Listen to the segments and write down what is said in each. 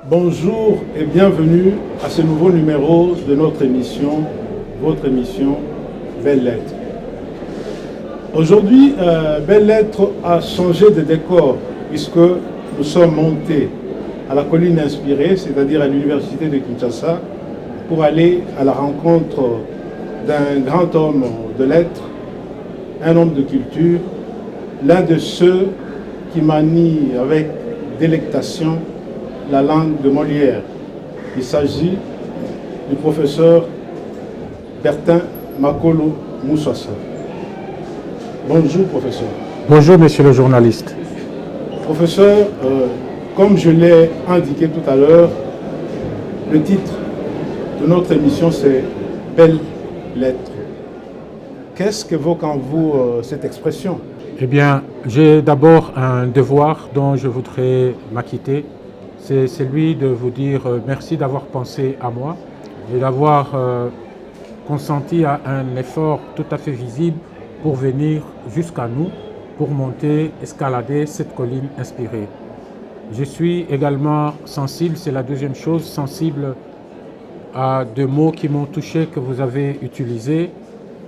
Bonjour et bienvenue à ce nouveau numéro de notre émission, votre émission Belles Lettres. Aujourd'hui, Belles Lettres a changé de décor puisque nous sommes montés à la colline inspirée, c'est-à-dire à l'université de Kinshasa, pour aller à la rencontre d'un grand homme de lettres, un homme de culture, l'un de ceux qui manie avec délectation la langue de Molière. Il s'agit du professeur Bertin Makolo Moussassa. Bonjour professeur. Bonjour monsieur le journaliste. Professeur, comme je l'ai indiqué tout à l'heure, le titre de notre émission c'est Belles Lettres. Qu'est-ce qu'évoque en vous cette expression? Eh bien, j'ai d'abord un devoir dont je voudrais m'acquitter. C'est celui de vous dire merci d'avoir pensé à moi et d'avoir consenti à un effort tout à fait visible pour venir jusqu'à nous, pour monter, escalader cette colline inspirée. Je suis également sensible, c'est la deuxième chose, sensible à deux mots qui m'ont touché, que vous avez utilisés,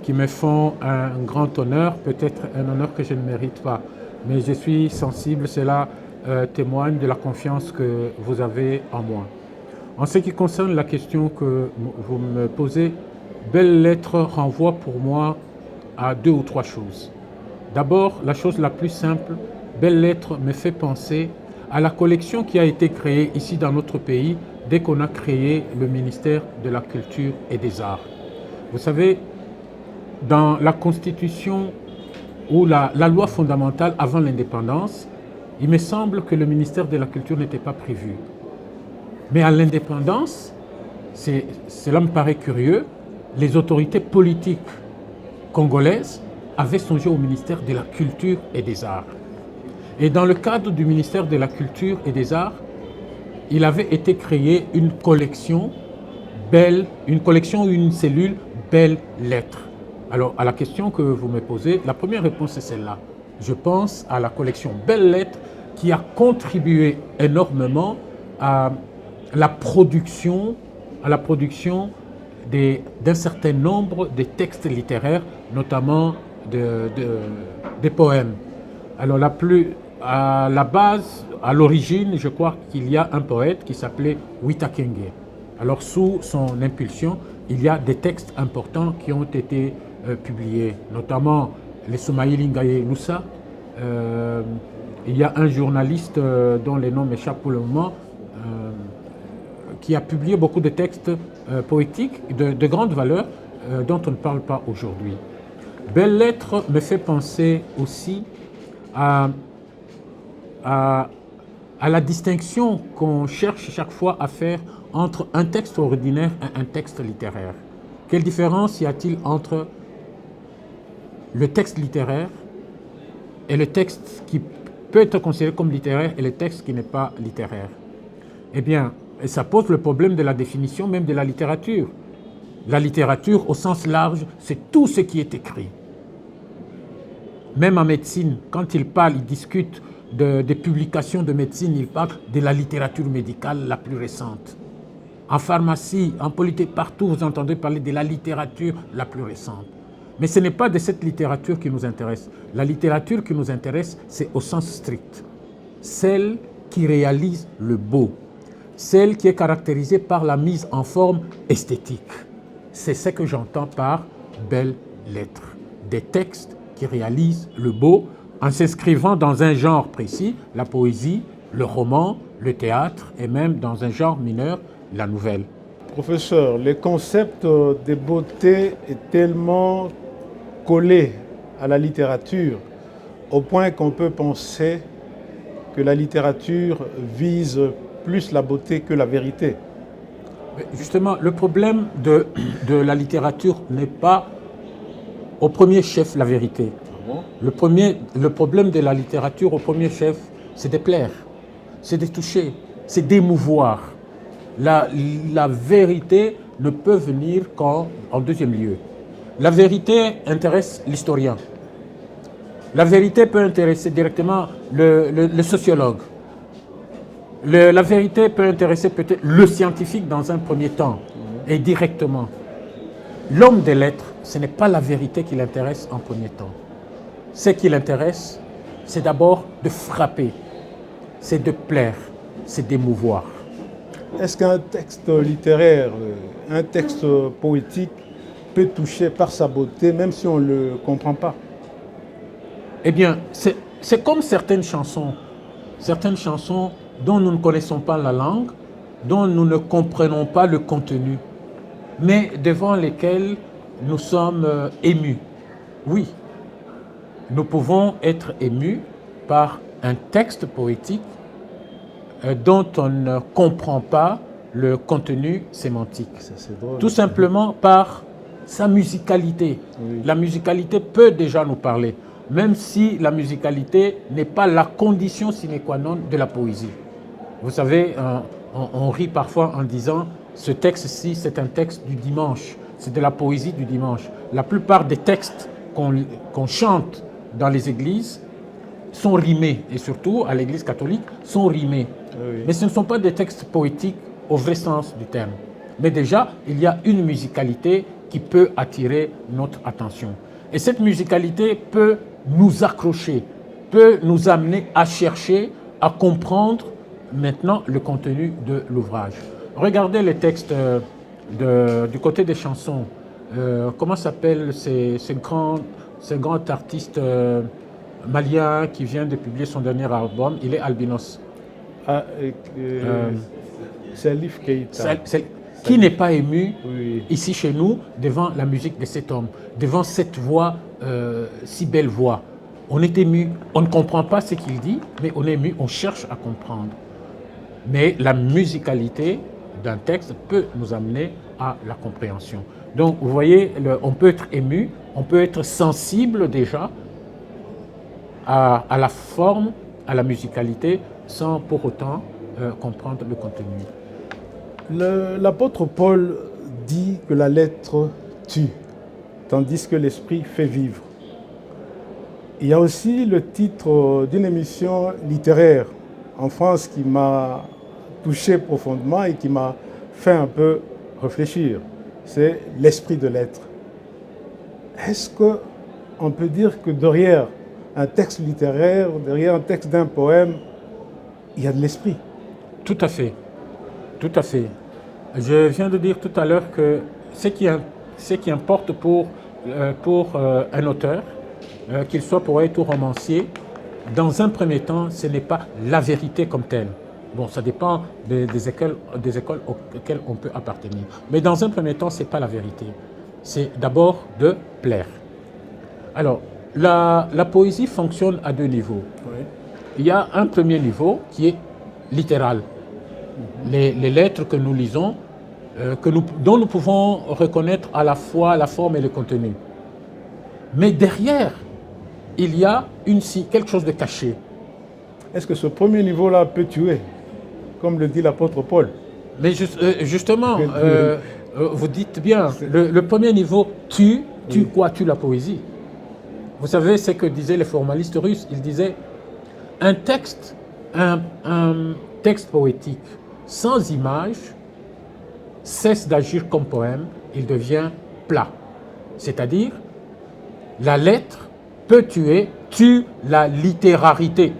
qui me font un grand honneur, peut-être un honneur que je ne mérite pas. Mais je suis sensible, cela témoigne de la confiance que vous avez en moi. En ce qui concerne la question que vous me posez, Belles Lettres renvoie pour moi à deux ou trois choses. D'abord, la chose la plus simple, Belles Lettres me fait penser à la collection qui a été créée ici dans notre pays dès qu'on a créé le ministère de la Culture et des Arts. Vous savez, dans la Constitution ou la loi fondamentale avant l'indépendance, il me semble que le ministère de la Culture n'était pas prévu. Mais à l'indépendance, cela me paraît curieux, les autorités politiques congolaises avaient songé au ministère de la Culture et des Arts. Et dans le cadre du ministère de la Culture et des Arts, il avait été créé une collection, une cellule Belles Lettres. Alors, à la question que vous me posez, la première réponse est celle-là. Je pense à la collection Belles Lettres qui a contribué énormément à la production d'un certain nombre de textes littéraires, notamment des poèmes. Alors, à la base, à l'origine, je crois qu'il y a un poète qui s'appelait Wita Kenge. Alors, sous son impulsion, il y a des textes importants qui ont été publiés, notamment les Soumaïli Ngaye Loussa. Il y a un journaliste dont les noms m'échappent pour le moment, qui a publié beaucoup de textes poétiques de grande valeur dont on ne parle pas aujourd'hui. Belles Lettres me fait penser aussi à la distinction qu'on cherche chaque fois à faire entre un texte ordinaire et un texte littéraire. Quelle différence y a-t-il entre le texte littéraire et le texte qui peut être considéré comme littéraire et le texte qui n'est pas littéraire? Eh bien, ça pose le problème de la définition même de la littérature. La littérature, au sens large, c'est tout ce qui est écrit. Même en médecine, quand ils parlent, ils discutent des publications de médecine, ils parlent de la littérature médicale la plus récente. En pharmacie, en politique, partout, vous entendez parler de la littérature la plus récente. Mais ce n'est pas de cette littérature qui nous intéresse. La littérature qui nous intéresse, c'est au sens strict. Celle qui réalise le beau. Celle qui est caractérisée par la mise en forme esthétique. C'est ce que j'entends par Belles Lettres. Des textes qui réalisent le beau en s'inscrivant dans un genre précis, la poésie, le roman, le théâtre et même dans un genre mineur, la nouvelle. Professeur, le concept de beauté est tellement collé à la littérature au point qu'on peut penser que la littérature vise plus la beauté que la vérité. Justement, le problème de la littérature n'est pas au premier chef la vérité. Le problème de la littérature au premier chef, c'est de plaire, c'est de toucher, c'est d'émouvoir. La vérité ne peut venir qu'en deuxième lieu. La vérité intéresse l'historien. La vérité peut intéresser directement le sociologue. La vérité peut intéresser peut-être le scientifique dans un premier temps et directement. L'homme des lettres, ce n'est pas la vérité qui l'intéresse en premier temps. Ce qui l'intéresse, c'est d'abord de frapper, c'est de plaire, c'est d'émouvoir. Est-ce qu'un texte littéraire, un texte poétique peut toucher par sa beauté, même si on ne le comprend pas? Eh bien, c'est comme certaines chansons dont nous ne connaissons pas la langue, dont nous ne comprenons pas le contenu, mais devant lesquelles nous sommes émus. Oui, nous pouvons être émus par un texte poétique dont on ne comprend pas le contenu sémantique. C'est drôle. Tout simplement par sa musicalité. Oui. La musicalité peut déjà nous parler, même si la musicalité n'est pas la condition sine qua non de la poésie. Vous savez, on rit parfois en disant « ce texte-ci, c'est un texte du dimanche, c'est de la poésie du dimanche ». La plupart des textes qu'on chante dans les églises sont rimés, et surtout à l'église catholique, sont rimés. Oui. Mais ce ne sont pas des textes poétiques au vrai sens du terme. Mais déjà, il y a une musicalité qui peut attirer notre attention. Et cette musicalité peut nous accrocher, peut nous amener à chercher, à comprendre maintenant le contenu de l'ouvrage. Regardez les textes du côté des chansons. Comment s'appelle ce grand artiste malien qui vient de publier son dernier album? Il est albinos. Salif Keïta. Qui n'est pas ému Oui. ici chez nous devant la musique de cet homme, devant cette voix, si belle voix. On est ému, on ne comprend pas ce qu'il dit, mais on est ému, on cherche à comprendre. Mais la musicalité d'un texte peut nous amener à la compréhension. Donc vous voyez, on peut être ému, on peut être sensible déjà à la forme, à la musicalité, sans pour autant comprendre le contenu. L'apôtre Paul dit que la lettre tue, tandis que l'esprit fait vivre. Il y a aussi le titre d'une émission littéraire en France qui m'a touché profondément et qui m'a fait un peu réfléchir. C'est l'esprit de l'être. Est-ce qu'on peut dire que derrière un texte littéraire, derrière un texte d'un poème, il y a de l'esprit? Tout à fait. Tout à fait. Je viens de dire tout à l'heure que ce qui importe pour un auteur, qu'il soit poète ou romancier, dans un premier temps, ce n'est pas la vérité comme telle. Bon, ça dépend des écoles auxquelles on peut appartenir. Mais dans un premier temps, ce n'est pas la vérité. C'est d'abord de plaire. Alors, la poésie fonctionne à deux niveaux. Oui. Il y a un premier niveau qui est littéral. Les lettres que nous lisons, dont nous pouvons reconnaître à la fois la forme et le contenu. Mais derrière, il y a quelque chose de caché. Est-ce que ce premier niveau-là peut tuer, comme le dit l'apôtre Paul? Mais justement, vous dites bien, le premier niveau tue quoi? Tue la poésie. Vous savez ce que disaient les formalistes russes? Ils disaient un texte poétique sans image cesse d'agir comme poème, il devient plat. C'est-à-dire, la lettre peut tue la littérarité,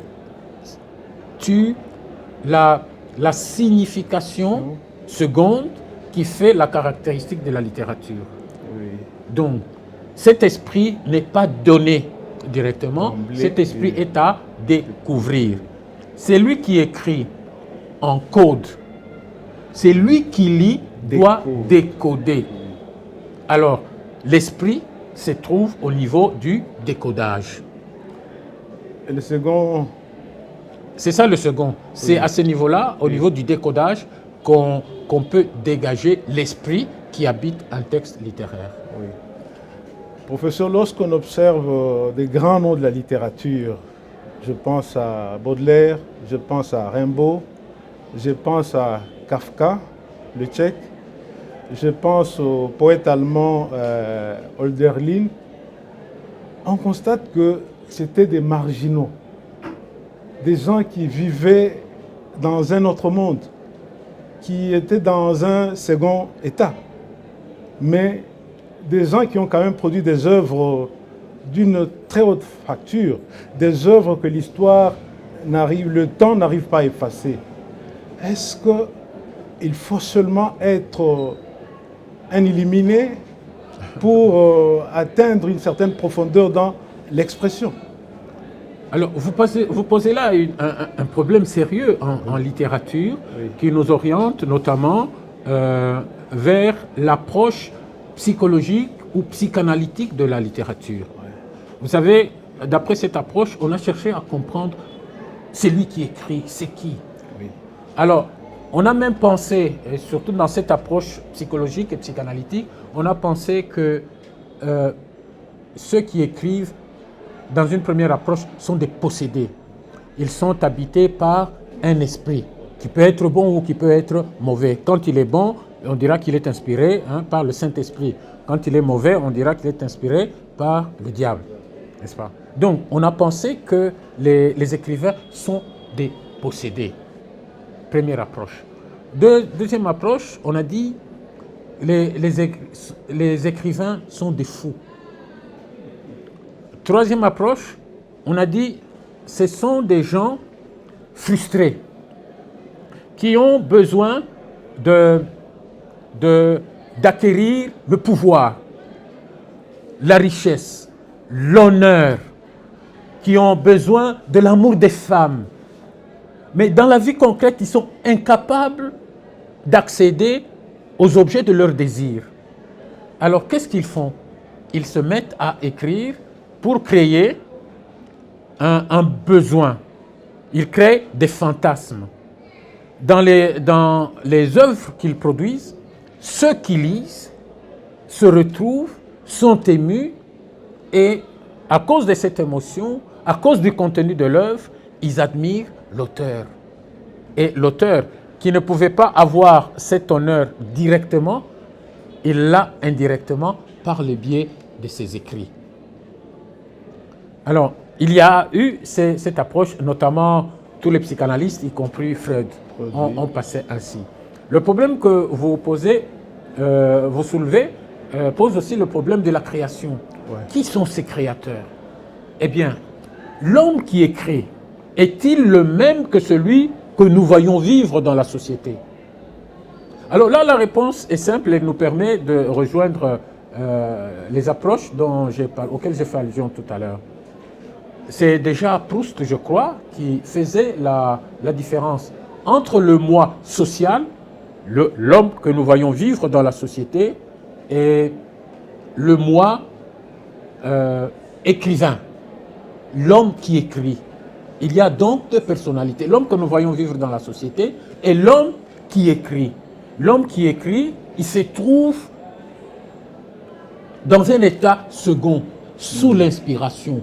tue la signification seconde qui fait la caractéristique de la littérature. Oui. Donc, cet esprit n'est pas donné directement, D'emblée, cet esprit oui. est à découvrir. C'est lui qui écrit en code. C'est lui qui lit, doit décoder. Alors, l'esprit se trouve au niveau du décodage. Et le second, C'est ça le second. C'est à ce niveau-là, au niveau du décodage, qu'on peut dégager l'esprit qui habite un texte littéraire. oui. Professeur, lorsqu'on observe des grands noms de la littérature, je pense à Baudelaire, je pense à Rimbaud, je pense à Kafka, le tchèque, je pense au poète allemand Hölderlin, on constate que c'était des marginaux, des gens qui vivaient dans un autre monde, qui étaient dans un second état. Mais des gens qui ont quand même produit des œuvres d'une très haute facture, des œuvres que le temps n'arrive pas à effacer. Est-ce qu'il faut seulement être un illuminé pour atteindre une certaine profondeur dans l'expression? Alors, vous posez là un problème sérieux en littérature qui nous oriente notamment vers l'approche psychologique ou psychanalytique de la littérature. Vous savez, d'après cette approche, on a cherché à comprendre celui qui écrit, c'est qui. Alors, on a même pensé, et surtout dans cette approche psychologique et psychanalytique, on a pensé que ceux qui écrivent, dans une première approche, sont des possédés. Ils sont habités par un esprit qui peut être bon ou qui peut être mauvais. Quand il est bon, on dira qu'il est inspiré par le Saint-Esprit. Quand il est mauvais, on dira qu'il est inspiré par le diable. N'est-ce pas? Donc, on a pensé que les écrivains sont des possédés. Première approche. Deuxième approche, on a dit les écrivains sont des fous. Troisième approche, on a dit ce sont des gens frustrés qui ont besoin d'acquérir le pouvoir, la richesse, l'honneur, qui ont besoin de l'amour des femmes. Mais dans la vie concrète, ils sont incapables d'accéder aux objets de leur désir. Alors, qu'est-ce qu'ils font? Ils se mettent à écrire pour créer un besoin. Ils créent des fantasmes. Dans les œuvres qu'ils produisent, ceux qui lisent se retrouvent, sont émus et à cause de cette émotion, à cause du contenu de l'œuvre, ils admirent l'auteur. Et l'auteur, qui ne pouvait pas avoir cet honneur directement, il l'a indirectement par le biais de ses écrits. Alors, il y a eu cette approche, notamment tous les psychanalystes, y compris Freud, ont passé ainsi. Le problème que vous posez, vous soulevez, pose aussi le problème de la création. Qui sont ces créateurs? Eh bien, l'homme qui écrit, est-il le même que celui que nous voyons vivre dans la société? Alors là, la réponse est simple et nous permet de rejoindre les approches auxquelles j'ai fait allusion tout à l'heure. C'est déjà Proust, je crois, qui faisait la différence entre le moi social, l'homme que nous voyons vivre dans la société, et le moi écrivain, l'homme qui écrit. Il y a donc deux personnalités, l'homme que nous voyons vivre dans la société et l'homme qui écrit. L'homme qui écrit, il se trouve dans un état second, sous l'inspiration.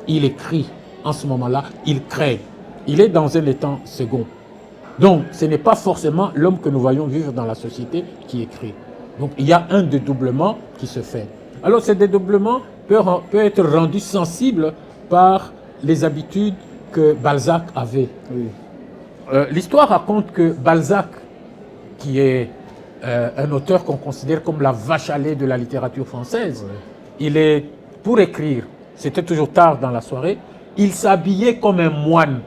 Il écrit en ce moment-là, il crée. Il est dans un état second. Donc, ce n'est pas forcément l'homme que nous voyons vivre dans la société qui écrit. Donc, il y a un dédoublement qui se fait. Alors, ce dédoublement peut être rendu sensible par les habitudes que Balzac avait. L'histoire raconte que Balzac, qui est un auteur qu'on considère comme la vache à lait de la littérature française, il est, pour écrire, c'était toujours tard dans la soirée, il s'habillait comme un moine.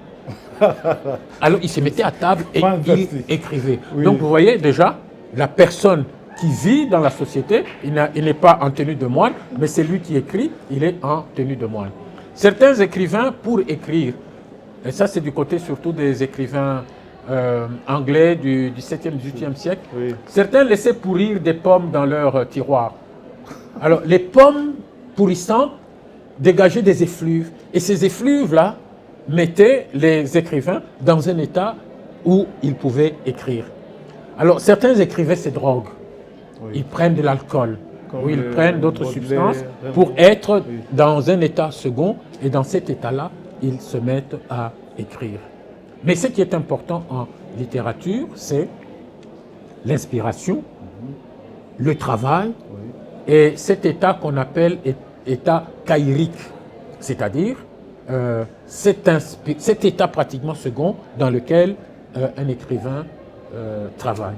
Alors il se mettait à table et il écrivait. Donc vous voyez déjà, la personne qui vit dans la société, il n'est pas en tenue de moine, mais c'est lui qui écrit, il est en tenue de moine. Certains écrivains, pour écrire, et ça c'est du côté surtout des écrivains anglais du 7e, 18e siècle, certains laissaient pourrir des pommes dans leur tiroir. Alors les pommes pourrissantes dégageaient des effluves, et ces effluves-là mettaient les écrivains dans un état où ils pouvaient écrire. Alors certains écrivaient ces drogues, ils prennent de l'alcool, ou ils prennent d'autres substances pour être dans un état second, et dans cet état-là, ils se mettent à écrire. Mais ce qui est important en littérature, c'est l'inspiration, le travail, et cet état qu'on appelle état caïrique, c'est-à-dire cet état pratiquement second dans lequel un écrivain travaille.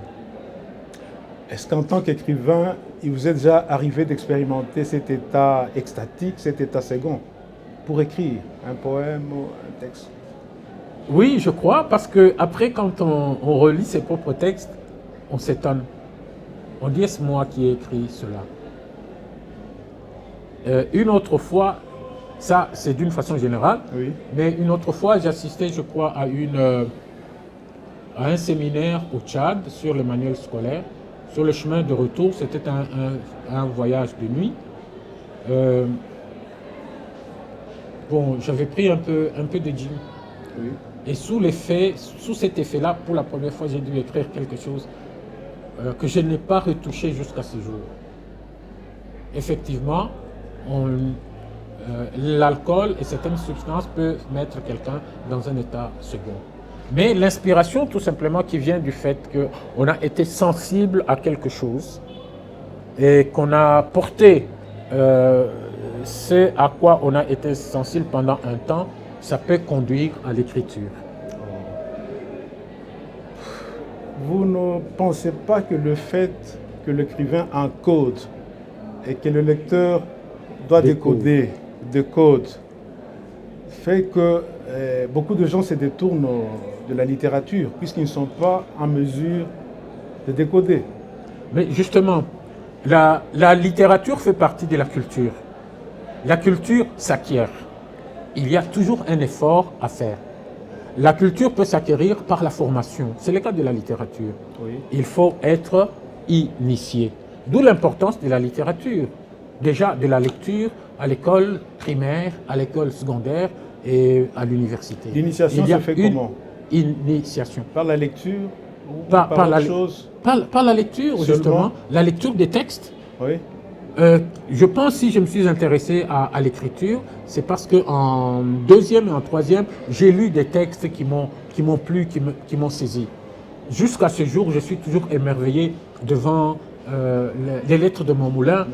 Est-ce qu'en tant qu'écrivain, il vous est déjà arrivé d'expérimenter cet état extatique, cet état second, pour écrire un poème ou un texte? Oui, je crois, parce que après, quand on relit ses propres textes, on s'étonne. On dit, est-ce moi qui ai écrit cela? Une autre fois, ça c'est d'une façon générale, Oui. mais une autre fois, j'assistais, je crois, à un séminaire au Tchad sur le manuel scolaire. Sur le chemin de retour, c'était un voyage de nuit. Bon, j'avais pris un peu de gin. Oui. Et sous cet effet-là, pour la première fois, j'ai dû écrire quelque chose que je n'ai pas retouché jusqu'à ce jour. Effectivement, l'alcool et certaines substances peuvent mettre quelqu'un dans un état second. Mais l'inspiration, tout simplement, qui vient du fait qu'on a été sensible à quelque chose et qu'on a porté ce à quoi on a été sensible pendant un temps, ça peut conduire à l'écriture. Vous ne pensez pas que le fait que l'écrivain encode et que le lecteur doit décoder fait que beaucoup de gens se détournent de la littérature puisqu'ils ne sont pas en mesure de décoder? Mais justement, la littérature fait partie de la culture. La culture s'acquiert. Il y a toujours un effort à faire. La culture peut s'acquérir par la formation. C'est le cas de la littérature. Oui. Il faut être initié. D'où l'importance de la littérature. Déjà de la lecture à l'école primaire, à l'école secondaire et à l'université. L'initiation se fait comment? Initiation. Par la lecture ou Par autre la, chose? par la lecture, Seulement? justement. La lecture des textes. Oui. Je pense si je me suis intéressé à l'écriture, c'est parce qu'en deuxième et en troisième, j'ai lu des textes qui m'ont plu, qui m'ont saisi. Jusqu'à ce jour, je suis toujours émerveillé devant les lettres de mon moulin,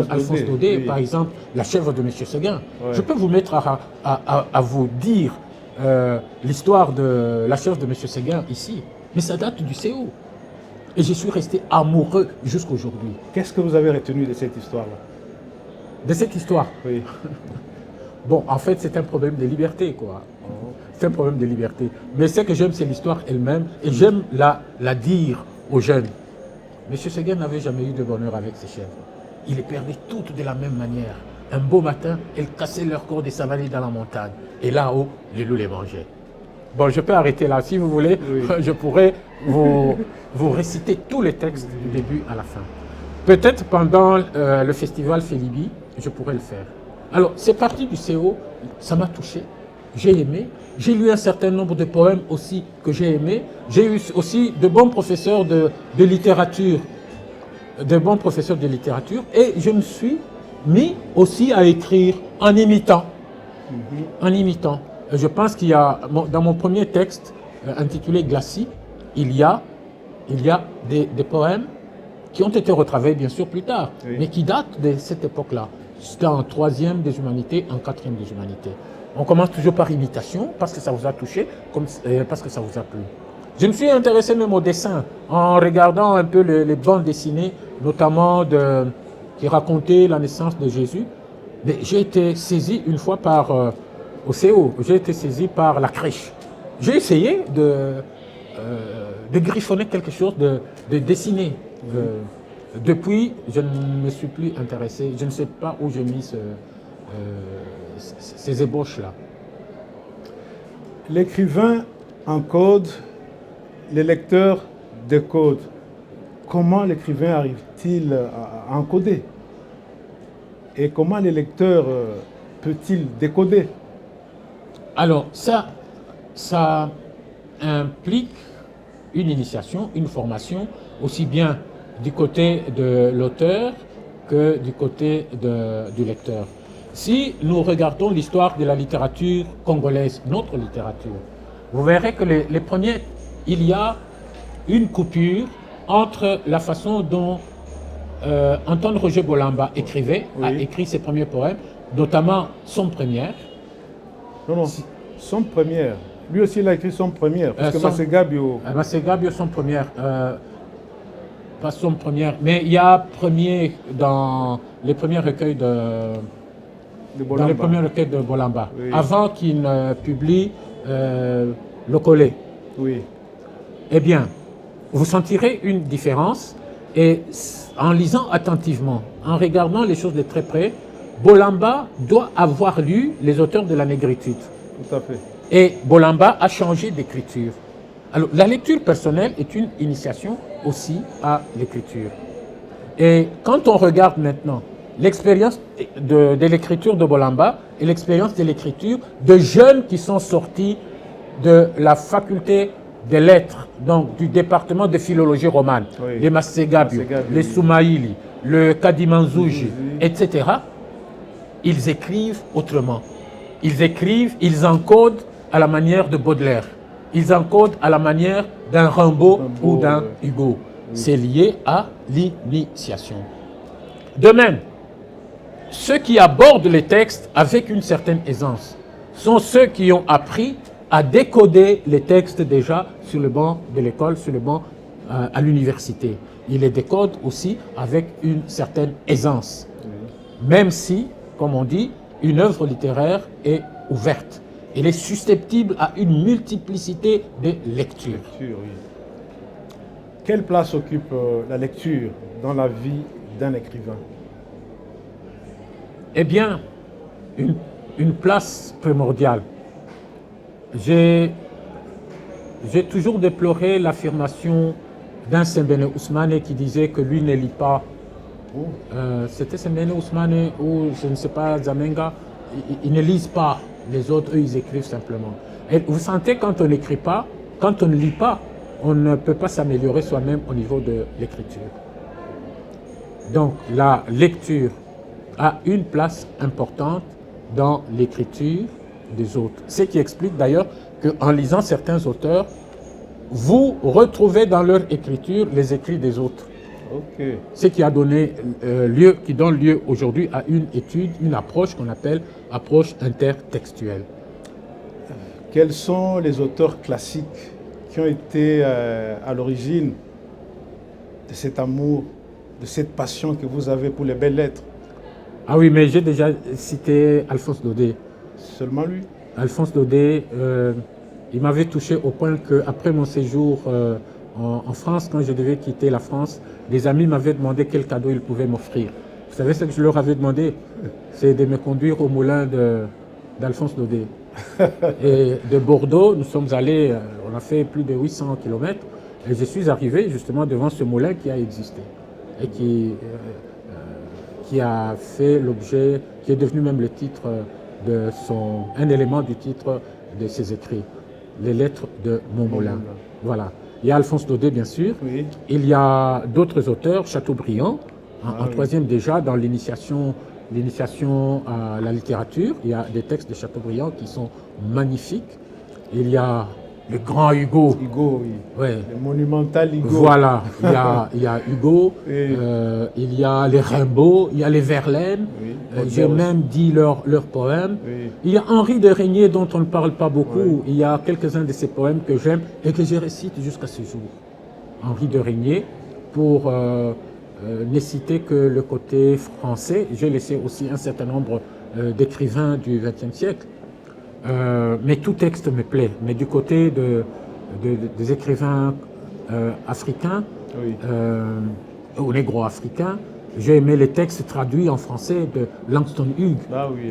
Alphonse Daudet, oui. par exemple, La chèvre de M. Séguin. Ouais. Je peux vous mettre à vous dire l'histoire de La chèvre de M. Séguin ici, mais ça date du CO. Et je suis resté amoureux jusqu'aujourd'hui. Qu'est-ce que vous avez retenu de cette histoire-là? De cette histoire? Oui. Bon, en fait, c'est un problème de liberté, quoi. C'est un problème de liberté. Mais ce que j'aime, c'est l'histoire elle-même. Et j'aime la dire aux jeunes. Monsieur Séguin n'avait jamais eu de bonheur avec ses chèvres. Il les perdait toutes de la même manière. Un beau matin, elles cassaient leur corps et s'avalaient dans la montagne. Et là-haut, les loups les mangeaient. Bon, je peux arrêter là. Si vous voulez, Oui. je pourrais vous réciter tous les textes du début à la fin. Peut-être pendant le festival Félibi, je pourrais le faire. Alors, c'est parti du CO, ça m'a touché, j'ai aimé. J'ai lu un certain nombre de poèmes aussi que j'ai aimés. J'ai eu aussi de bons professeurs de littérature, et je me suis mis aussi à écrire en imitant. En imitant. Je pense qu'il y a, dans mon premier texte intitulé Glacis, il y a des poèmes qui ont été retravaillés bien sûr plus tard, Oui. mais qui datent de cette époque-là. C'était en troisième des humanités, en quatrième des humanités. On commence toujours par imitation, parce que ça vous a touché, parce que ça vous a plu. Je me suis intéressé même au dessin, en regardant un peu les bandes dessinées, notamment qui racontaient la naissance de Jésus. Mais j'ai été saisi une fois au CO, j'ai été saisi par la crèche. J'ai essayé de griffonner quelque chose, de dessiner. Depuis, je ne me suis plus intéressé. Je ne sais pas où j'ai mis ces ébauches-là. L'écrivain encode, les lecteurs décodent. Comment l'écrivain arrive-t-il à encoder? Et comment les lecteurs peut-il décoder? Alors, ça implique une initiation, une formation, aussi bien du côté de l'auteur que du côté du lecteur. Si nous regardons l'histoire de la littérature congolaise, notre littérature, vous verrez que les premiers, il y a une coupure entre la façon dont Antoine Roger Bolamba a écrit ses premiers poèmes, notamment Son Première. Non, Son Première. Lui aussi, il a écrit son première, parce que Masségabio... Masségabio, son première. Pas son première, mais il y a premier dans les premiers recueils dans les premiers recueils de Bolamba, oui. Avant qu'il ne publie Le Collet. Oui. Eh bien, vous sentirez une différence, et en lisant attentivement, en regardant les choses de très près, Bolamba doit avoir lu les auteurs de la négritude. Tout à fait. Et Bolamba a changé d'écriture. Alors, la lecture personnelle est une initiation aussi à l'écriture. Et quand on regarde maintenant l'expérience de l'écriture de Bolamba et l'expérience de l'écriture de jeunes qui sont sortis de la faculté des lettres, donc du département de philologie romane, oui. Les Masségabio, les Soumaïli, le Kadimanzouji, etc., ils écrivent autrement. Ils écrivent, ils encodent à la manière de Baudelaire. Ils encodent à la manière d'un Rimbaud ou d'un Hugo. Oui. C'est lié à l'initiation. De même, ceux qui abordent les textes avec une certaine aisance sont ceux qui ont appris à décoder les textes déjà sur le banc de l'école, sur le banc à l'université. Ils les décodent aussi avec une certaine aisance. Oui. Même si, comme on dit, une œuvre littéraire est ouverte. Elle est susceptible à une multiplicité de lectures. Oui. Quelle place occupe la lecture dans la vie d'un écrivain? Eh bien, une place primordiale. J'ai toujours déploré l'affirmation d'un Sembene Ousmane qui disait que lui ne lit pas. C'était Sembene Ousmane ou je ne sais pas, Zamenga, ils ne lisent pas. Les autres, eux, ils écrivent simplement. Et vous sentez, quand on n'écrit pas, quand on ne lit pas, on ne peut pas s'améliorer soi-même au niveau de l'écriture. Donc, la lecture a une place importante dans l'écriture des autres. Ce qui explique d'ailleurs qu'en lisant certains auteurs, vous retrouvez dans leur écriture les écrits des autres. Okay. Ce qui a donné lieu, qui donne lieu aujourd'hui à une étude, une approche qu'on appelle approche intertextuelle. Quels sont les auteurs classiques qui ont été à l'origine de cet amour, de cette passion que vous avez pour les belles lettres? Ah oui, mais j'ai déjà cité Alphonse Daudet. Seulement lui? Alphonse Daudet, il m'avait touché au point qu'après mon séjour en France, quand je devais quitter la France, des amis m'avaient demandé quel cadeau ils pouvaient m'offrir. Vous savez ce que je leur avais demandé? C'est de me conduire au moulin d'Alphonse Daudet. Et de Bordeaux, nous sommes allés, on a fait plus de 800 km, et je suis arrivé justement devant ce moulin qui a existé et qui a fait l'objet, qui est devenu même le titre un élément du titre de ses écrits, les lettres de mon moulin. Voilà. Il y a Alphonse Daudet, bien sûr. Oui. Il y a d'autres auteurs, Chateaubriand, en troisième déjà, dans l'initiation à la littérature. Il y a des textes de Chateaubriand qui sont magnifiques. Il y a le grand Hugo. Hugo, oui. Ouais. Le monumental Hugo. Voilà, il y a Hugo, il y a les Rimbaud, il y a les Verlaine. Oui. J'ai même dit leurs poèmes. Oui. Il y a Henri de Régnier dont on ne parle pas beaucoup. Oui. Il y a quelques-uns de ses poèmes que j'aime et que je récite jusqu'à ce jour. Henri de Régnier, pour ne citer que le côté français. J'ai laissé aussi un certain nombre d'écrivains du XXe siècle. Mais tout texte me plaît. Mais du côté des écrivains africains, oui. Ou négro-africains, j'ai aimé les textes traduits en français de Langston Hughes,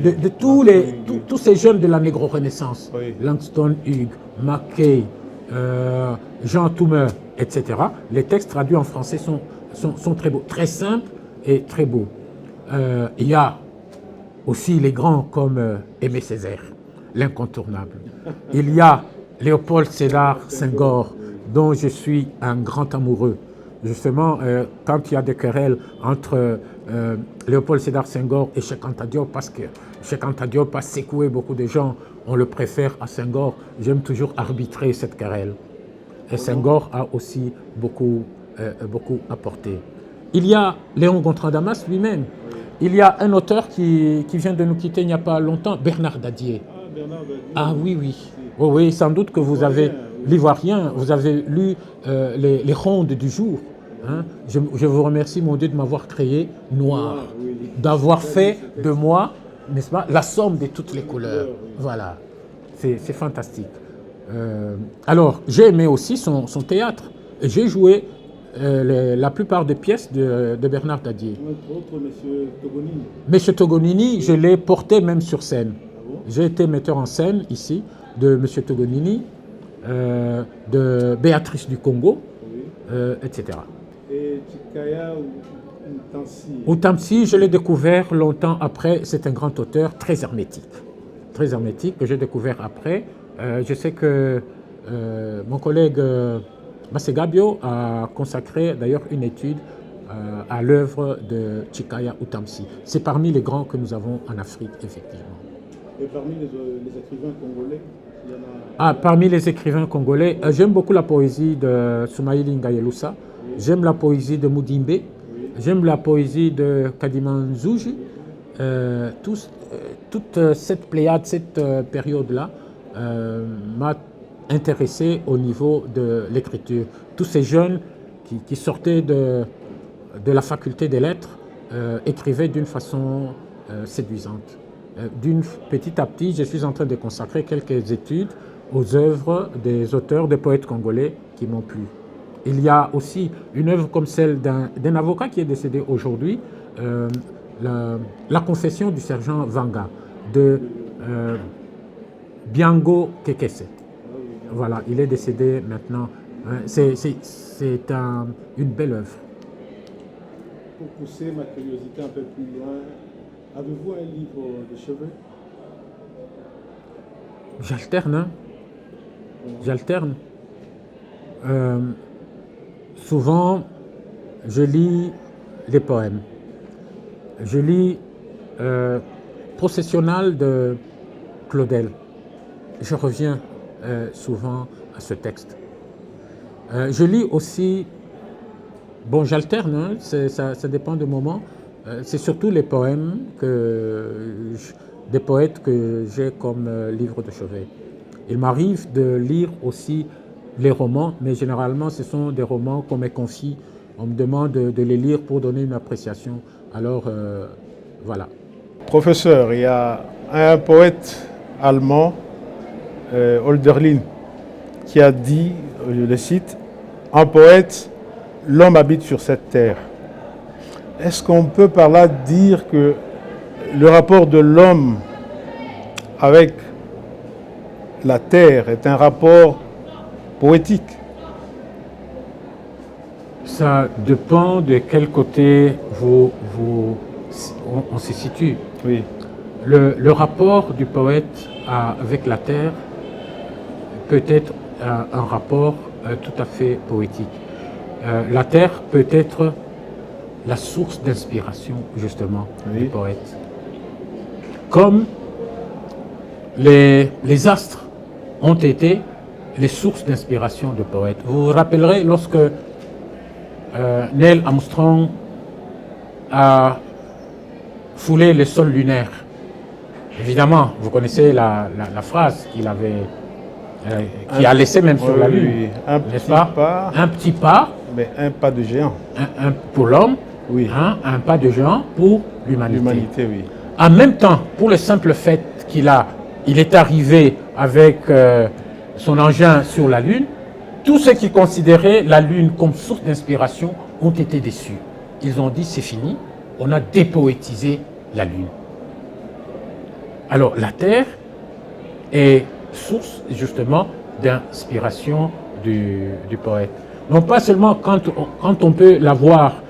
de tous ces jeunes de la négro-renaissance, oui. Langston Hughes, Mackay, Jean Toomer, etc. Les textes traduits en français sont très beaux, très simples et très beaux. Il y a aussi les grands comme Aimé Césaire, l'incontournable. Il y a Léopold Sédar Senghor, dont je suis un grand amoureux. Justement, quand il y a des querelles entre Léopold Sédar Senghor et Cheikh Anta Diop, parce que Cheikh Anta Diop a secoué beaucoup de gens, on le préfère à Senghor, j'aime toujours arbitrer cette querelle. Et Senghor a aussi beaucoup apporté. Il y a Léon Gontran Damas lui-même. Il y a un auteur qui vient de nous quitter il n'y a pas longtemps, Bernard Dadier. Bernard Badie. Ah oui, oui. Oui, oui, sans doute que vous avez, l'Ivoirien, vous avez lu les rondes du jour. Hein. Je vous remercie, mon Dieu, de m'avoir créé noir, Oui. d'avoir fait de moi, n'est-ce pas, la somme de toutes les couleurs. Oui. Voilà, c'est fantastique. Alors, j'ai aimé aussi son théâtre. J'ai joué la plupart des pièces de Bernard Dadier. Entre autres, M. Togonini. Monsieur Togonini, je l'ai porté même sur scène. Ah bon? J'ai été metteur en scène ici de Monsieur Togonini, de Béatrice du Congo, Oui. etc. Et Chikaya ou Ntansi. Outamsi, je l'ai découvert longtemps après. C'est un grand auteur très hermétique que j'ai découvert après. Je sais que mon collègue Masegabio a consacré d'ailleurs une étude à l'œuvre de Chikaya Outamsi. C'est parmi les grands que nous avons en Afrique, effectivement. Et parmi les écrivains congolais, il y en a... Ah, parmi les écrivains congolais, j'aime beaucoup la poésie de Soumaïli Ngayelousa, j'aime la poésie de Moudimbe, j'aime la poésie de Kadimanzouji. Toute cette pléiade, cette période-là m'a intéressé au niveau de l'écriture. Tous ces jeunes qui sortaient de la faculté des lettres écrivaient d'une façon séduisante. Petit à petit, je suis en train de consacrer quelques études aux œuvres des auteurs, des poètes congolais qui m'ont plu. Il y a aussi une œuvre comme celle d'un avocat qui est décédé aujourd'hui, la confession du sergent Vanga, de Biango Kekese. Voilà, il est décédé maintenant. C'est une belle œuvre. Pour pousser ma curiosité un peu plus loin, avez-vous un livre de chevet? J'alterne, hein? J'alterne. Souvent, je lis les poèmes. Je lis Processionnal de Claudel. Je reviens souvent à ce texte. Je lis aussi, bon, j'alterne, hein, ça dépend du moment. C'est surtout les poèmes, des poètes que j'ai comme livre de chevet. Il m'arrive de lire aussi les romans, mais généralement ce sont des romans qu'on me confie. On me demande de les lire pour donner une appréciation. Alors, voilà. Professeur, il y a un poète allemand, Hölderlin, qui a dit, je le cite, « Un poète, l'homme habite sur cette terre ». Est-ce qu'on peut par là dire que le rapport de l'homme avec la terre est un rapport poétique? Ça dépend de quel côté on se situe. Oui. Le rapport du poète avec la terre peut être un rapport tout à fait poétique. La terre peut être la source d'inspiration, justement, du poète. Comme les astres ont été les sources d'inspiration du poète. Vous vous rappellerez lorsque Neil Armstrong a foulé le sol lunaire. Évidemment, vous connaissez la phrase qu'il avait, qui a laissé même sur la Lune. Oui. Un petit pas. Un petit pas. Mais un pas de géant. Pour l'homme, oui. Un pas de géant pour l'humanité. L'humanité, oui. En même temps, pour le simple fait il est arrivé avec son engin sur la Lune, tous ceux qui considéraient la Lune comme source d'inspiration ont été déçus. Ils ont dit c'est fini, on a dépoétisé la Lune. Alors la Terre est source justement d'inspiration du poète. Non pas seulement quand on peut la voir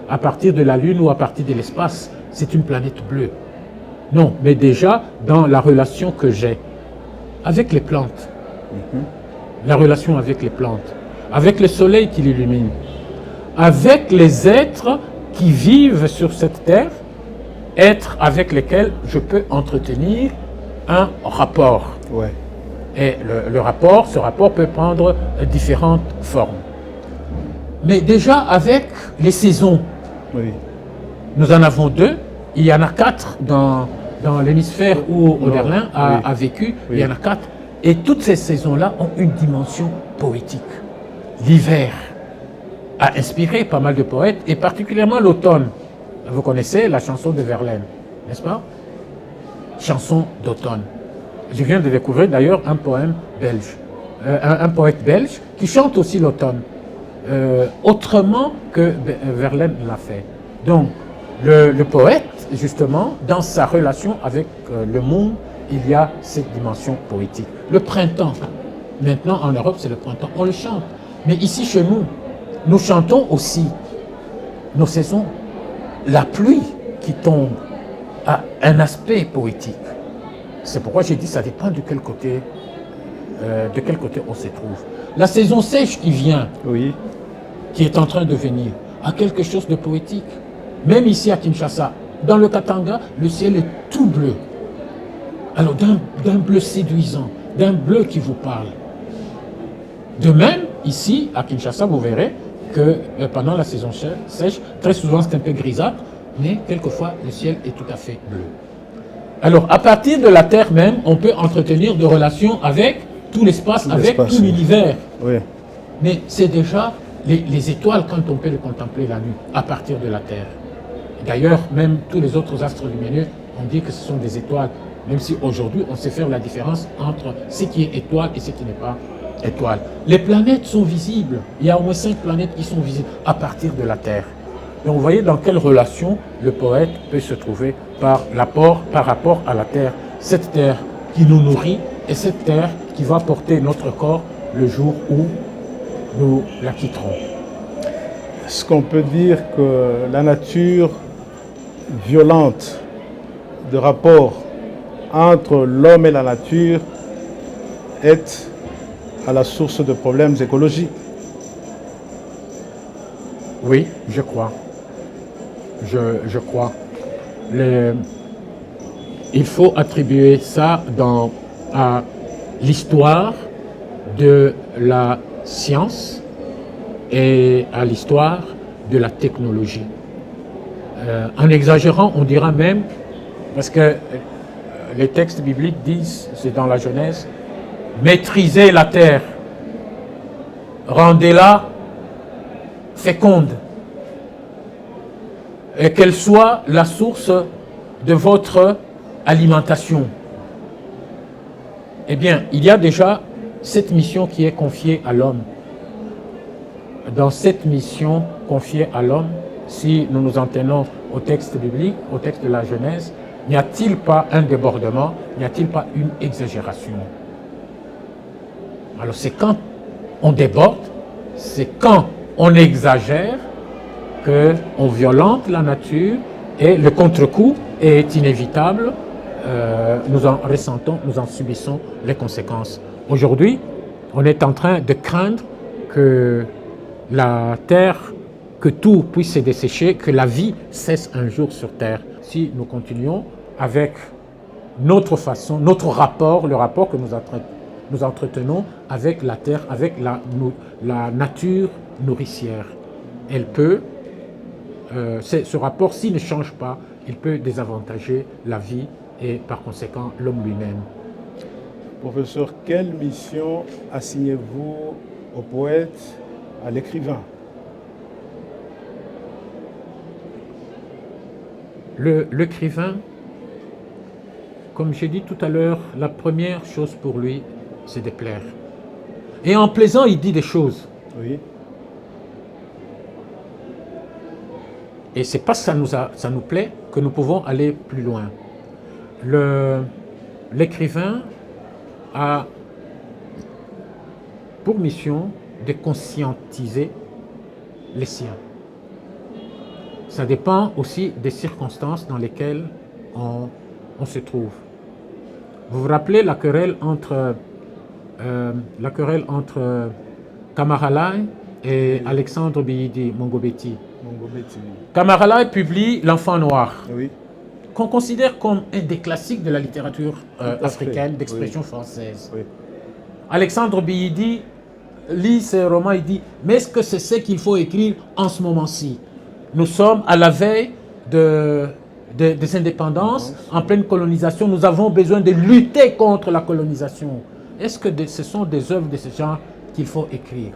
à partir de la Lune ou à partir de l'espace, c'est une planète bleue. Non, mais déjà dans la relation que j'ai avec les plantes, la relation avec les plantes, avec le soleil qui l'illumine, avec les êtres qui vivent sur cette terre, êtres avec lesquels je peux entretenir un rapport. Ouais. Et ce rapport peut prendre différentes formes. Mais déjà avec les saisons, oui. Nous en avons 2, il y en a 4 dans dans l'hémisphère où Non, Oderlin oui. a vécu, Oui. il y en a 4. Et toutes ces saisons-là ont une dimension poétique. L'hiver a inspiré pas mal de poètes, et particulièrement l'automne. Vous connaissez la chanson de Verlaine, n'est-ce pas? Chanson d'automne. Je viens de découvrir d'ailleurs un poème belge, un poète belge qui chante aussi l'automne, autrement que Verlaine l'a fait. Donc, le poète, justement, dans sa relation avec le monde, il y a cette dimension poétique. Le printemps, maintenant en Europe, c'est le printemps, on le chante. Mais ici, chez nous, nous chantons aussi nos saisons. La pluie qui tombe a un aspect poétique. C'est pourquoi j'ai dit ça dépend de quel côté on se trouve. La saison sèche qui vient, Oui. qui est en train de venir, a quelque chose de poétique. Même ici à Kinshasa, dans le Katanga, le ciel est tout bleu. Alors d'un bleu séduisant, d'un bleu qui vous parle. De même, ici à Kinshasa, vous verrez que pendant la saison sèche, très souvent c'est un peu grisâtre, mais quelquefois le ciel est tout à fait bleu. Alors, à partir de la Terre même, on peut entretenir des relations avec tout l'espace, avec tout l'univers. Oui. Mais c'est déjà les étoiles quand on peut les contempler la nuit, à partir de la Terre. D'ailleurs, même tous les autres astres lumineux, on dit que ce sont des étoiles, même si aujourd'hui, on sait faire la différence entre ce qui est étoile et ce qui n'est pas étoile. Les planètes sont visibles. Il y a au moins 5 planètes qui sont visibles à partir de la Terre. Donc vous voyez dans quelle relation le poète peut se trouver par rapport à la terre. Cette terre qui nous nourrit et cette terre qui va porter notre corps le jour où nous la quitterons. Est-ce qu'on peut dire que la nature violente de rapport entre l'homme et la nature est à la source de problèmes écologiques? Oui, je crois. Je crois. Il faut attribuer ça à l'histoire de la science et à l'histoire de la technologie. En exagérant, on dira même, parce que les textes bibliques disent, c'est dans la Genèse, maîtrisez la terre, rendez-la féconde, et qu'elle soit la source de votre alimentation. Eh bien, il y a déjà cette mission qui est confiée à l'homme. Dans cette mission confiée à l'homme, si nous nous en tenons au texte biblique, au texte de la Genèse, n'y a-t-il pas un débordement, n'y a-t-il pas une exagération? Alors c'est quand on déborde, c'est quand on exagère, qu'on violente la nature et le contre-coup est inévitable. Nous en ressentons, nous en subissons les conséquences. Aujourd'hui, on est en train de craindre que la terre, que tout puisse se dessécher, que la vie cesse un jour sur terre. Si nous continuons avec notre façon, notre rapport, le rapport que nous entretenons avec la terre, avec la nature nourricière, elle peut, ce rapport, s'il ne change pas, il peut désavantager la vie et par conséquent l'homme lui-même. Professeur, quelle mission assignez-vous au poète, à l'écrivain? L'écrivain, comme j'ai dit tout à l'heure, la première chose pour lui, c'est de plaire. Et en plaisant, il dit des choses. Oui. Et c'est parce que ça nous plaît que nous pouvons aller plus loin. L'écrivain a pour mission de conscientiser les siens. Ça dépend aussi des circonstances dans lesquelles on se trouve. Vous vous rappelez la querelle entre Kamaralai et Alexandre Biyidi Mongobeti. Kamaralai publie L'Enfant Noir, Oui. qu'on considère comme un des classiques de la littérature africaine d'expression française. Oui. Alexandre Biyidi lit ce roman, il dit « Mais est-ce que c'est ce qu'il faut écrire en ce moment-ci? Nous sommes à la veille des indépendances, en pleine colonisation. Nous avons besoin de lutter contre la colonisation. Est-ce que ce sont des œuvres de ce genre qu'il faut écrire?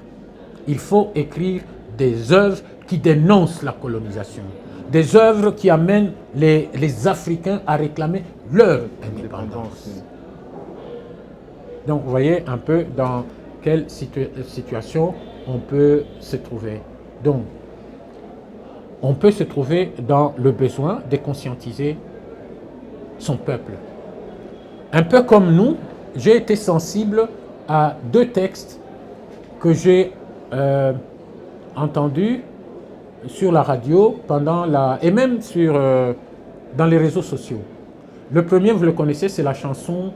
Il faut écrire des œuvres qui dénoncent la colonisation, des œuvres qui amènent les Africains à réclamer leur indépendance. Donc vous voyez un peu dans quelle situation on peut se trouver. Donc, on peut se trouver dans le besoin de conscientiser son peuple. Un peu comme nous, j'ai été sensible à 2 textes que j'ai entendus sur la radio et même dans les réseaux sociaux. Le premier, vous le connaissez, c'est la chanson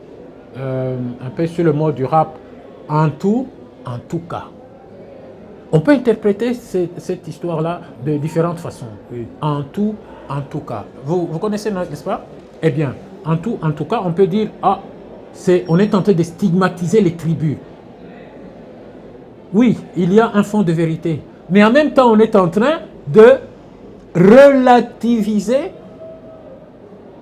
un peu sur le mot du rap, en tout cas. On peut interpréter cette histoire-là de différentes façons. Oui. En tout cas. Vous connaissez, n'est-ce pas? Eh bien, en tout cas, on peut dire, on est en train de stigmatiser les tribus. Oui, il y a un fond de vérité. Mais en même temps, on est en train de relativiser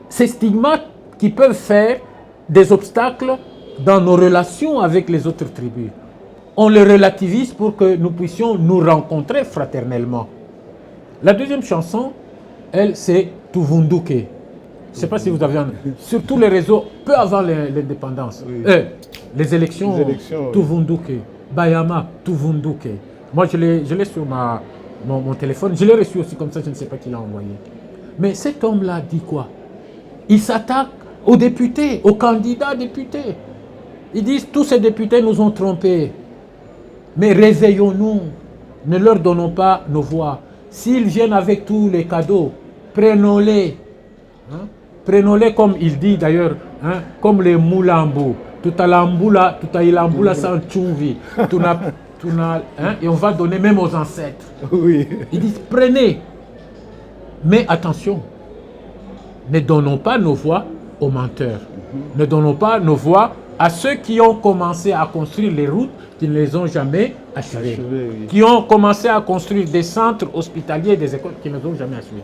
ces stigmates qui peuvent faire des obstacles dans nos relations avec les autres tribus. On les relativise pour que nous puissions nous rencontrer fraternellement. La deuxième chanson, elle, c'est Tuvunduke. Je ne sais pas si vous avez... Sur tous les réseaux, peu avant l'indépendance. Oui. Les élections Tuvunduke. Oui. Bayama, Tuvunduke. Moi, je l'ai sur mon téléphone. Je l'ai reçu aussi comme ça, je ne sais pas qui l'a envoyé. Mais cet homme-là dit quoi? Il s'attaque aux députés, aux candidats députés. Ils disent, tous ces députés nous ont trompés. Mais réveillons-nous, ne leur donnons pas nos voix. S'ils viennent avec tous les cadeaux, prenons-les. Hein? Prenons-les comme il dit d'ailleurs, hein, comme les moulambu. Tout à ilambula sans tchouvi. Et on va donner même aux ancêtres. Oui. Ils disent, prenez. Mais attention, ne donnons pas nos voix aux menteurs. Ne donnons pas nos voix à ceux qui ont commencé à construire les routes qui ne les ont jamais achevées, oui. Qui ont commencé à construire des centres hospitaliers, des écoles qui ne les ont jamais achevées.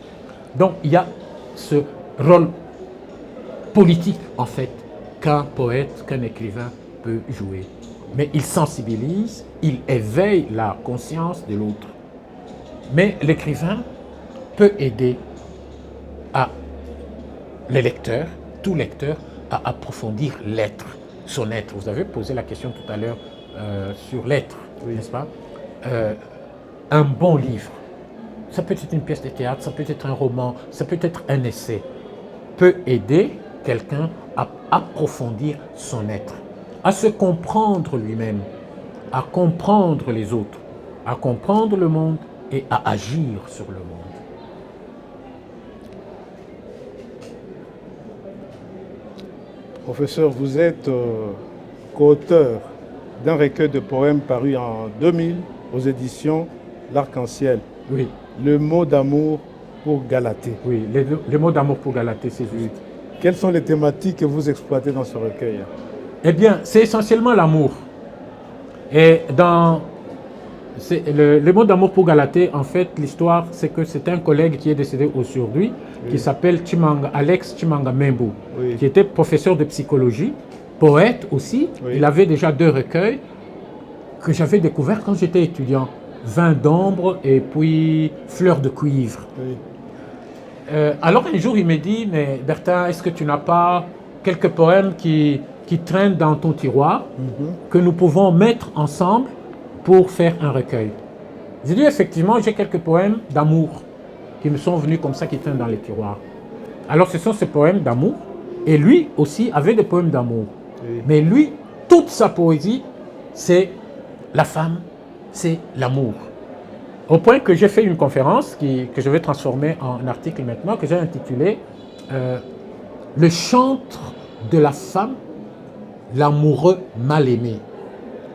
Donc il y a ce rôle politique en fait qu'un poète, qu'un écrivain peut jouer. Mais il sensibilise, il éveille la conscience de l'autre. Mais l'écrivain peut aider les lecteurs, tout lecteur, à approfondir l'être, son être. Vous avez posé la question tout à l'heure sur l'être, oui. N'est-ce pas? Un bon livre, ça peut être une pièce de théâtre, ça peut être un roman, ça peut être un essai, peut aider quelqu'un à approfondir son être, à se comprendre lui-même, à comprendre les autres, à comprendre le monde et à agir sur le monde. Professeur, vous êtes co-auteur d'un recueil de poèmes paru en 2000 aux éditions L'Arc-en-Ciel. Oui. Le mot d'amour pour Galatée. Oui, le mot d'amour pour Galatée, c'est juste. Quelles sont les thématiques que vous exploitez dans ce recueil? Eh bien, c'est essentiellement l'amour. Et le mot d'amour pour Galatée, en fait, l'histoire, c'est que c'est un collègue qui est décédé aujourd'hui, oui. Qui s'appelle Alex Chimanga Membu, oui. Qui était professeur de psychologie, poète aussi. Oui. Il avait déjà 2 recueils que j'avais découverts quand j'étais étudiant. Vin d'ombre et puis Fleurs de cuivre. Oui. Alors un jour, il me dit, mais Bertin, est-ce que tu n'as pas quelques poèmes qui traînent dans ton tiroir, que nous pouvons mettre ensemble pour faire un recueil? J'ai dit, effectivement, j'ai quelques poèmes d'amour qui me sont venus comme ça, qui traînent dans les tiroirs. Alors, ce sont ces poèmes d'amour. Et lui aussi avait des poèmes d'amour. Oui. Mais lui, toute sa poésie, c'est la femme, c'est l'amour. Au point que j'ai fait une conférence que je vais transformer en article maintenant, que j'ai intitulé Le chantre de la femme, l'amoureux mal aimé.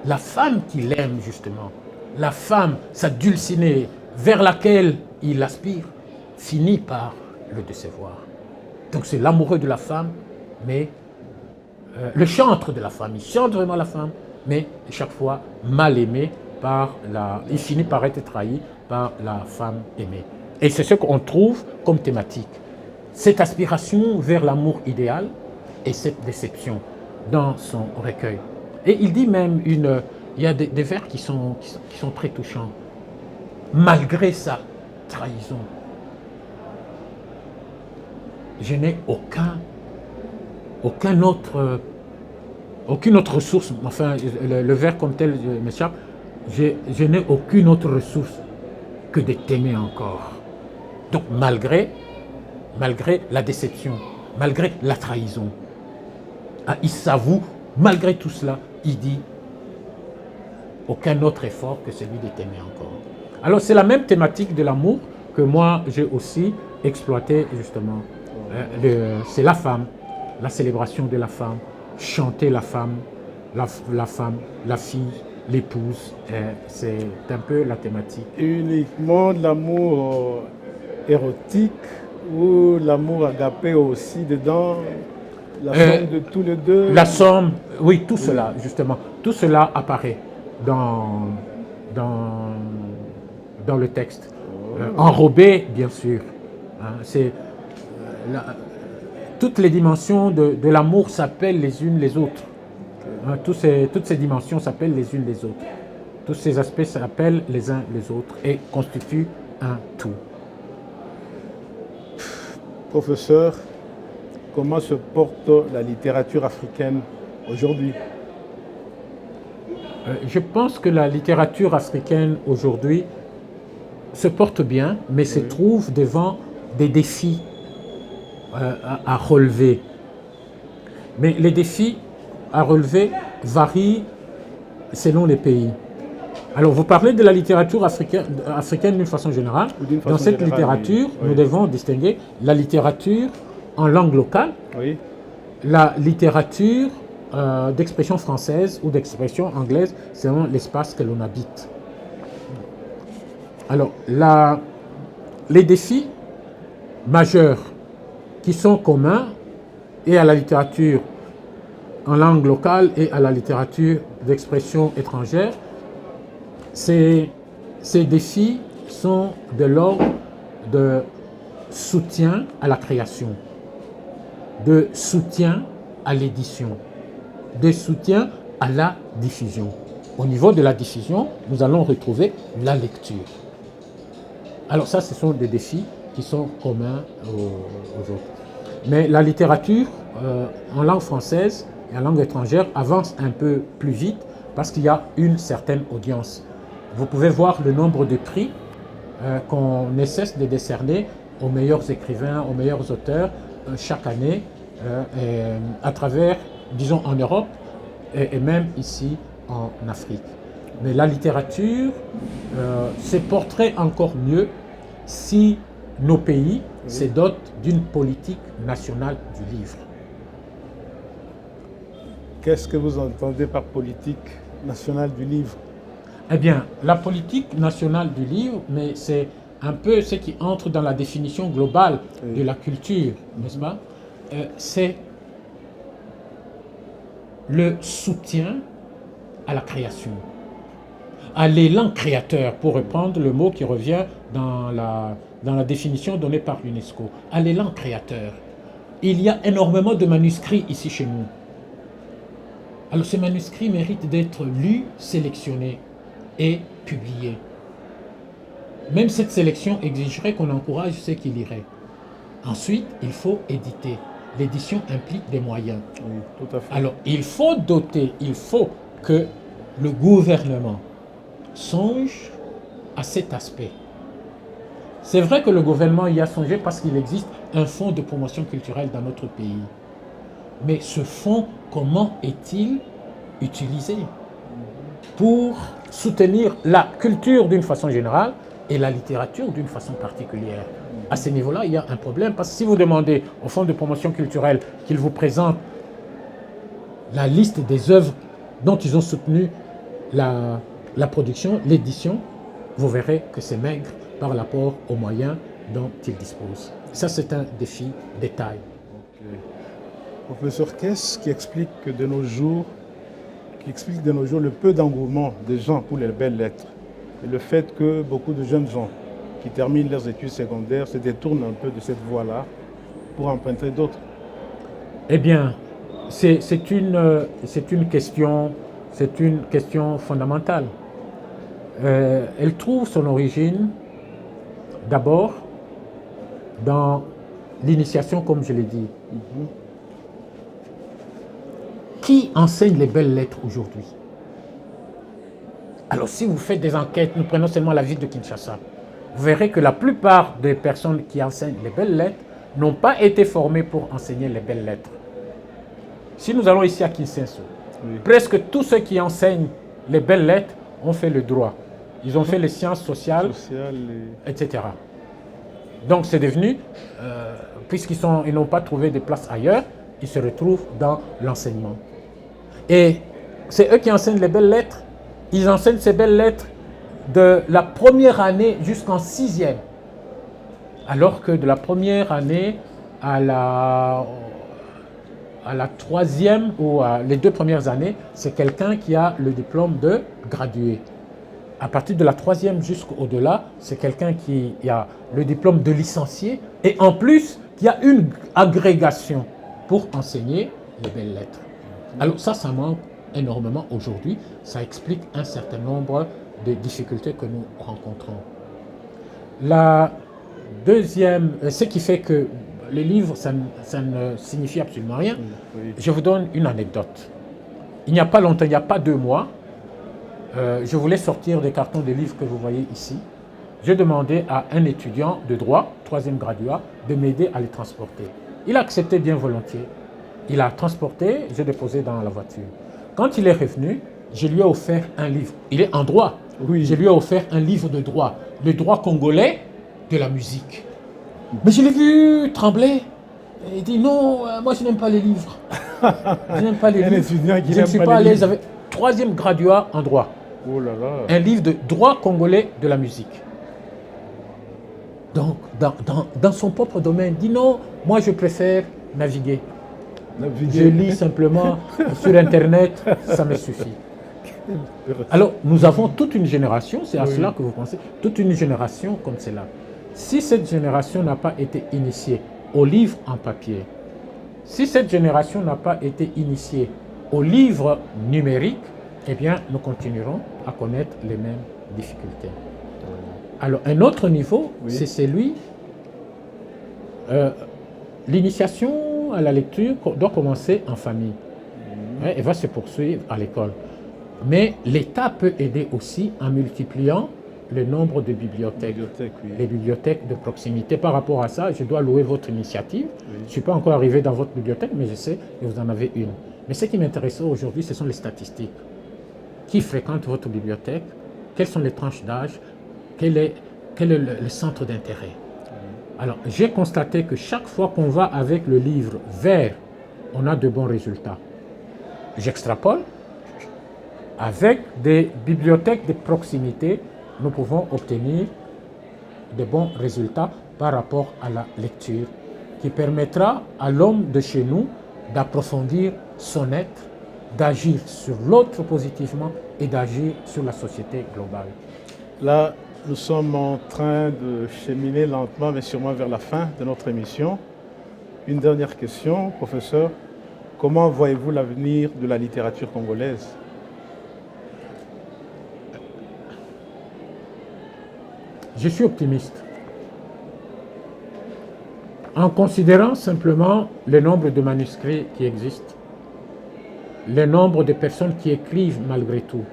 La femme qu'il aime justement, la femme, sa dulcinée, vers laquelle il aspire, finit par le décevoir. Donc c'est l'amoureux de la femme, mais le chantre de la femme. Il chante vraiment la femme, mais chaque fois mal aimé il finit par être trahi par la femme aimée. Et c'est ce qu'on trouve comme thématique. cette aspiration vers l'amour idéal et cette déception dans son recueil. Et il dit même il y a des vers qui sont très touchants. Malgré sa trahison, je n'ai aucune autre ressource, enfin le vers comme tel m'échappe, je n'ai aucune autre ressource que de t'aimer encore. Donc malgré la déception, malgré la trahison, il s'avoue, malgré tout cela, il dit aucun autre effort que celui de t'aimer encore. Alors c'est la même thématique de l'amour que moi j'ai aussi exploité justement. C'est la femme, la célébration de la femme, chanter la femme, la fille, l'épouse, c'est un peu la thématique. Uniquement de l'amour érotique ou l'amour agapé aussi dedans, la somme de tous les deux? La somme, oui, tout cela, justement, tout cela apparaît dans le texte. Enrobé, bien sûr. Hein, toutes les dimensions de l'amour s'appellent les unes les autres. Hein, toutes ces dimensions s'appellent les unes les autres. Tous ces aspects s'appellent les uns les autres et constituent un tout. Professeur, comment se porte la littérature africaine aujourd'hui? Je pense que la littérature africaine aujourd'hui se porte bien, mais se trouve devant des défis à relever. Mais les défis à relever varient selon les pays. Alors, vous parlez de la littérature africaine d'une façon générale. Dans cette littérature, nous devons distinguer la littérature en langue locale, la littérature d'expression française ou d'expression anglaise selon l'espace que l'on habite. Alors, les défis majeurs qui sont communs et à la littérature en langue locale et à la littérature d'expression étrangère, ces défis sont de l'ordre de soutien à la création, de soutien à l'édition, de soutien à la diffusion. Au niveau de la diffusion, nous allons retrouver la lecture. Alors ça, ce sont des défis qui sont communs aux autres. Mais la littérature en langue française et en langue étrangère avance un peu plus vite parce qu'il y a une certaine audience. Vous pouvez voir le nombre de prix qu'on ne cesse de décerner aux meilleurs écrivains, aux meilleurs auteurs chaque année à travers, disons, en Europe et même ici en Afrique. Mais la littérature se porterait encore mieux si nos pays se dotent d'une politique nationale du livre. Qu'est-ce que vous entendez par politique nationale du livre? Eh bien, la politique nationale du livre, mais c'est un peu ce qui entre dans la définition globale de la culture, n'est-ce pas? C'est le soutien à la création, à l'élan créateur, pour reprendre le mot qui revient dans la définition donnée par l'UNESCO, à l'élan créateur. Il y a énormément de manuscrits ici chez nous. Alors ces manuscrits méritent d'être lus, sélectionnés et publiés. Même cette sélection exigerait qu'on encourage ceux qui liraient. Ensuite, il faut éditer. L'édition implique des moyens. Oui, tout à fait. Alors, il faut que le gouvernement songe à cet aspect. C'est vrai que le gouvernement y a songé parce qu'il existe un fonds de promotion culturelle dans notre pays. Mais ce fonds, comment est-il utilisé pour soutenir la culture d'une façon générale et la littérature d'une façon particulière? À ce niveau-là, il y a un problème, parce que si vous demandez au Fonds de promotion culturelle qu'il vous présente la liste des œuvres dont ils ont soutenu la production, l'édition, vous verrez que c'est maigre par rapport aux moyens dont ils disposent. Ça, c'est un défi de taille. Okay. Professeur, qu'est-ce qui explique de nos jours le peu d'engouement des gens pour les belles lettres et le fait que beaucoup de jeunes gens qui terminent leurs études secondaires se détournent un peu de cette voie-là pour emprunter d'autres? Eh bien, c'est une question fondamentale. Elle trouve son origine d'abord dans l'initiation, comme je l'ai dit. Qui enseigne les belles lettres aujourd'hui? Alors, si vous faites des enquêtes, nous prenons seulement la ville de Kinshasa, vous verrez que la plupart des personnes qui enseignent les belles lettres n'ont pas été formées pour enseigner les belles lettres. Si nous allons ici à Kinshasa, presque tous ceux qui enseignent les belles lettres ont fait le droit. Ils ont fait les sciences sociales, etc. Donc c'est devenu, puisqu'ils n'ont pas trouvé de place ailleurs, ils se retrouvent dans l'enseignement. Et c'est eux qui enseignent les belles lettres. Ils enseignent ces belles lettres de la première année jusqu'en 6e. Alors que de la première année à la 3e ou les 2 premières années, c'est quelqu'un qui a le diplôme de gradué. À partir de la 3e jusqu'au-delà, c'est quelqu'un qui a le diplôme de licencié et en plus, qui a une agrégation pour enseigner les belles lettres. Alors ça manque énormément aujourd'hui. Ça explique un certain nombre de difficultés que nous rencontrons. La deuxième, ce qui fait que les livres, ça ne signifie absolument rien. Je vous donne une anecdote. Il n'y a pas longtemps, il n'y a pas 2 mois, je voulais sortir des cartons de livres que vous voyez ici. Je demandais à un étudiant de droit, 3e graduat, de m'aider à les transporter. Il a accepté bien volontiers. Il a transporté, j'ai déposé dans la voiture. Quand il est revenu, je lui ai offert un livre. Il est en droit. Oui. Je lui ai offert un livre de droit, le droit congolais de la musique. Mais je l'ai vu trembler. Il dit non, moi je n'aime pas les livres. Je n'aime pas les livres. Je ne suis pas à l'aise avec 3e graduat en droit. Oh là là. Un livre de droit congolais de la musique. Donc, dans son propre domaine, il dit non, moi je préfère naviguer. Je lis simplement sur Internet, ça me suffit. Alors, nous avons toute une génération, c'est à cela que vous pensez, toute une génération comme celle-là. Si cette génération n'a pas été initiée aux livres en papier, si cette génération n'a pas été initiée aux livres numériques, eh bien, nous continuerons à connaître les mêmes difficultés. Alors, un autre niveau, c'est celui... l'initiation à la lecture doit commencer en famille. Elle va se poursuivre à l'école. Mais l'État peut aider aussi en multipliant le nombre de bibliothèques. Les bibliothèques de proximité. Par rapport à ça, je dois louer votre initiative. Je ne suis pas encore arrivé dans votre bibliothèque, mais je sais que vous en avez une. Mais ce qui m'intéresse aujourd'hui, ce sont les statistiques. Qui fréquente votre bibliothèque? Quelles sont les tranches d'âge? Quel est le centre d'intérêt? Alors, j'ai constaté que chaque fois qu'on va avec le livre vert, on a de bons résultats. J'extrapole. Avec des bibliothèques de proximité, nous pouvons obtenir de bons résultats par rapport à la lecture, qui permettra à l'homme de chez nous d'approfondir son être, d'agir sur l'autre positivement et d'agir sur la société globale. Là, nous sommes en train de cheminer lentement mais sûrement vers la fin de notre émission. Une dernière question, professeur. Comment voyez-vous l'avenir de la littérature congolaise? Je suis optimiste. En considérant simplement le nombre de manuscrits qui existent, le nombre de personnes qui écrivent malgré tout,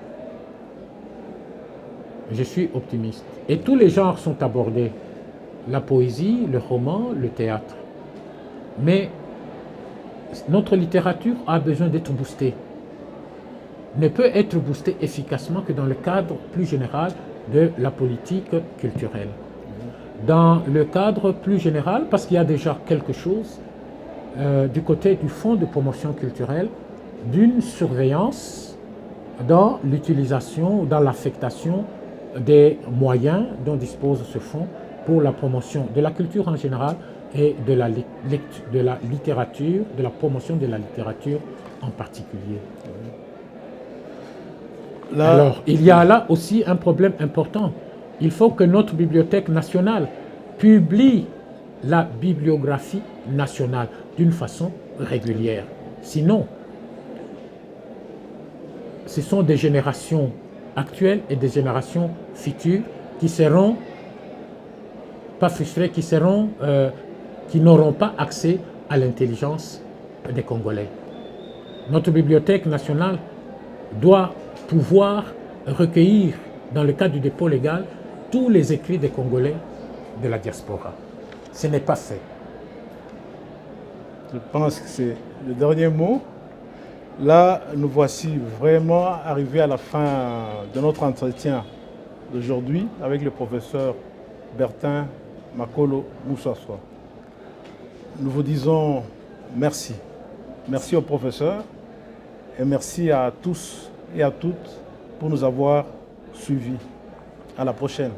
je suis optimiste. Et tous les genres sont abordés. La poésie, le roman, le théâtre. Mais notre littérature a besoin d'être boostée. Ne peut être boostée efficacement que dans le cadre plus général de la politique culturelle. Dans le cadre plus général, parce qu'il y a déjà quelque chose du côté du Fonds de promotion culturelle, d'une surveillance dans l'utilisation, dans l'affectation des moyens dont dispose ce fonds pour la promotion de la culture en général et de la littérature, de la promotion de la littérature en particulier. Là, alors, il y a là aussi un problème important. Il faut que notre bibliothèque nationale publie la bibliographie nationale d'une façon régulière. Sinon, ce sont des générations actuelles et des générations futures qui seront pas frustrées, qui n'auront pas accès à l'intelligence des Congolais. Notre bibliothèque nationale doit pouvoir recueillir, dans le cadre du dépôt légal, tous les écrits des Congolais de la diaspora. Ce n'est pas fait. Je pense que c'est le dernier mot. Là, nous voici vraiment arrivés à la fin de notre entretien d'aujourd'hui avec le professeur Bertin Makolo Moussassoa. Nous vous disons merci. Merci au professeur et merci à tous et à toutes pour nous avoir suivis. À la prochaine.